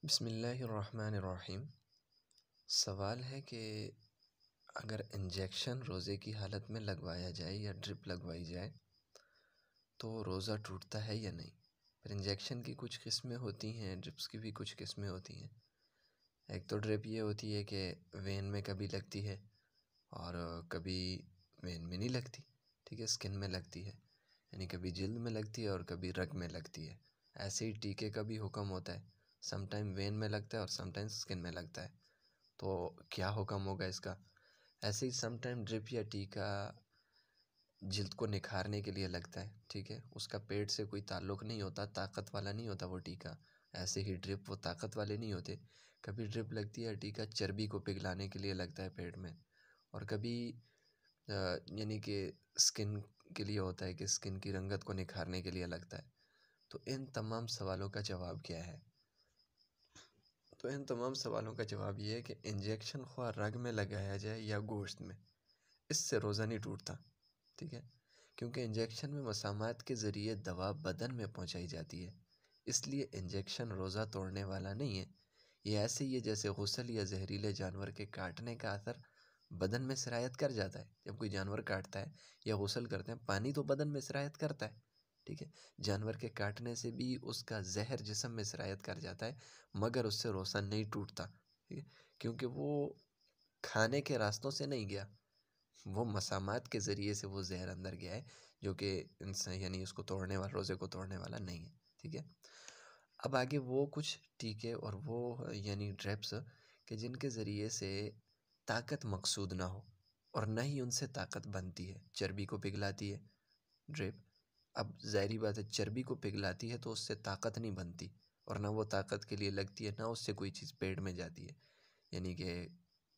بسم اللہ الرحمن الرحیم۔ سوال ہے کہ اگر انجیکشن روزے کی حالت میں لگوایا جائے یا ڈرپ لگوائی جائے تو روزہ ٹوٹتا ہے یا نہیں؟ پھر انجیکشن کی کچھ قسمیں ہوتی ہیں، ڈرپس کی بھی کچھ قسمیں ہوتی ہیں۔ ایک تو ڈرپ یہ ہوتی ہے کہ وین میں کبھی لگتی ہے اور کبھی وین میں نہیں لگتی، ٹھیک ہے، اسکن میں لگتی ہے، یعنی کبھی جلد میں لگتی ہے اور کبھی رگ میں لگتی ہے۔ ایسے ہی ٹیکے کا بھی حکم ہوتا ہے، سم ٹائم وین میں لگتا ہے اور سم ٹائم اسکن میں لگتا ہے، تو کیا حکم ہوگا اس کا؟ ایسے ہی سم ٹائم ڈرپ یا ٹیکا جلد کو نکھارنے کے لیے لگتا ہے، ٹھیک ہے، اس کا پیٹ سے کوئی تعلق نہیں ہوتا، طاقت والا نہیں ہوتا وہ ٹیکا۔ ایسے ہی ڈرپ وہ طاقت والے نہیں ہوتے۔ کبھی ڈرپ لگتی ہے ٹیکا چربی کو پگھلانے کے لیے لگتا ہے پیٹ میں، اور کبھی یعنی کہ اسکن کے لیے ہوتا ہے کہ اسکن کی رنگت کو نکھارنے کے لیے لگتا ہے۔ تو ان تمام سوالوں کا جواب کیا ہے؟ تو ان تمام سوالوں کا جواب یہ ہے کہ انجیکشن خواہ رگ میں لگایا جائے یا گوشت میں، اس سے روزہ نہیں ٹوٹتا، ٹھیک ہے، کیونکہ انجیکشن میں مسامات کے ذریعے دوا بدن میں پہنچائی جاتی ہے، اس لیے انجیکشن روزہ توڑنے والا نہیں ہے۔ یہ ایسے ہی ہے جیسے غسل یا زہریلے جانور کے کاٹنے کا اثر بدن میں سرایت کر جاتا ہے۔ جب کوئی جانور کاٹتا ہے یا غسل کرتے ہیں، پانی تو بدن میں سرایت کرتا ہے، ٹھیک ہے، جانور کے کاٹنے سے بھی اس کا زہر جسم میں سرایت کر جاتا ہے، مگر اس سے روزہ نہیں ٹوٹتا، ٹھیک ہے، کیونکہ وہ کھانے کے راستوں سے نہیں گیا، وہ مسامات کے ذریعے سے وہ زہر اندر گیا ہے، جو کہ انسان یعنی اس کو توڑنے والا، روزے کو توڑنے والا نہیں ہے، ٹھیک ہے۔ اب آگے وہ کچھ ٹیکے اور وہ یعنی ڈرپس کہ جن کے ذریعے سے طاقت مقصود نہ ہو اور نہ ہی ان سے طاقت بنتی ہے۔ چربی کو پگھلاتی ہے ڈرپ، اب ظاہری بات ہے چربی کو پگھلاتی ہے تو اس سے طاقت نہیں بنتی، اور نہ وہ طاقت کے لیے لگتی ہے، نہ اس سے کوئی چیز پیٹ میں جاتی ہے، یعنی کہ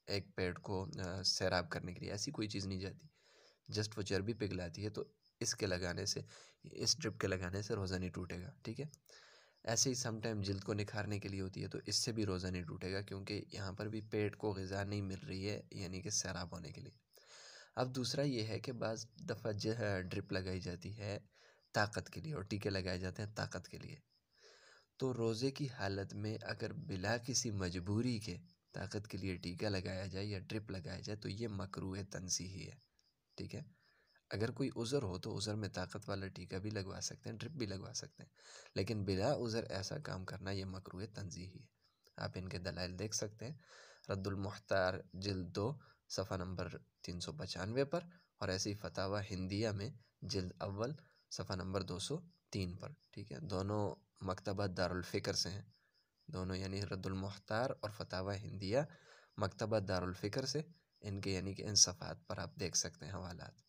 ایک پیٹ کو سیراب کرنے کے لیے ایسی کوئی چیز نہیں جاتی، جسٹ وہ چربی پگھلاتی ہے۔ تو اس کے لگانے سے، اس ڈرپ کے لگانے سے روزہ نہیں ٹوٹے گا، ٹھیک ہے۔ ایسے ہی سم ٹائم جلد کو نکھارنے کے لیے ہوتی ہے، تو اس سے بھی روزہ نہیں ٹوٹے گا، کیونکہ یہاں پر بھی پیٹ کو غذا نہیں مل رہی ہے، یعنی کہ سیراب ہونے کے لیے۔ اب دوسرا یہ ہے کہ بعض دفعہ ڈرپ لگائی جاتی ہے طاقت کے لیے اور ٹیکے لگائے جاتے ہیں طاقت کے لیے، تو روزے کی حالت میں اگر بلا کسی مجبوری کے طاقت کے لیے ٹیکا لگایا جائے یا ڈرپ لگایا جائے تو یہ مکروہ تنزیہی ہے، ٹھیک ہے۔ اگر کوئی عذر ہو تو عذر میں طاقت والا ٹیکا بھی لگوا سکتے ہیں، ڈرپ بھی لگوا سکتے ہیں، لیکن بلا عذر ایسا کام کرنا یہ مکروہ تنزیہی ہے۔ آپ ان کے دلائل دیکھ سکتے ہیں رد المختار جلد 2 صفحہ نمبر 395 پر، اور ایسے ہی فتاوی ہندیہ میں جلد اول صفحہ نمبر 203 پر، ٹھیک ہے، دونوں مکتبہ دارالفکر سے ہیں، دونوں یعنی رد المختار اور فتاوی ہندیہ مکتبہ دارالفکر سے، ان کے یعنی کہ ان صفحات پر آپ دیکھ سکتے ہیں حوالات۔